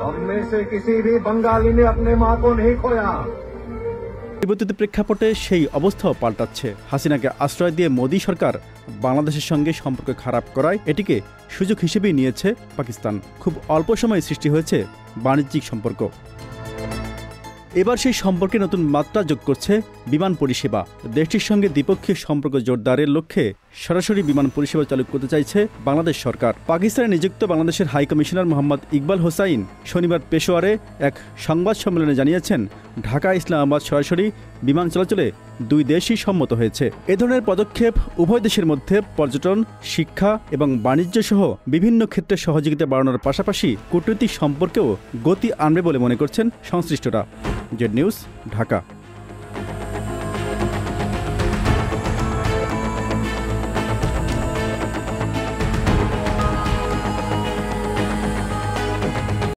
हम में से किसी भी बंगाली ने अपने मां को नहीं खोया। পরিবর্তিত প্রেক্ষাপটে সেই অবস্থাও পাল্টাচ্ছে। হাসিনাকে আশ্রয় দিয়ে মোদী সরকার বাংলাদেশের সঙ্গে সম্পর্ক খারাপ করায় এটিকে সুযোগ হিসেবেই নিয়েছে পাকিস্তান। খুব অল্প সময়ে সৃষ্টি হয়েছে বাণিজ্যিক সম্পর্ক। এবার সেই সম্পর্কে নতুন মাত্রা যোগ করছে বিমান পরিষেবা। দেশটির সঙ্গে দ্বিপক্ষীয় সম্পর্ক জোরদারের লক্ষ্যে সরাসরি বিমান পরিষেবা চালু করতে চাইছে বাংলাদেশ সরকার। পাকিস্তানে নিযুক্ত বাংলাদেশের হাই কমিশনার মোহাম্মদ ইকবাল হোসাইন শনিবার পেশোয়ারে এক সংবাদ সম্মেলনে জানিয়েছেন, ঢাকা ইসলামাবাদ সরাসরি বিমান চলাচলে দুই দেশই সম্মত হয়েছে। এ ধরনের পদক্ষেপ উভয় দেশের মধ্যে পর্যটন, শিক্ষা এবং বাণিজ্য সহ বিভিন্ন ক্ষেত্রে সহযোগিতা বাড়ানোর পাশাপাশি কূটনৈতিক সম্পর্কেও গতি আনবে বলে মনে করছেন সংশ্লিষ্টরা। Z news, Dhaka.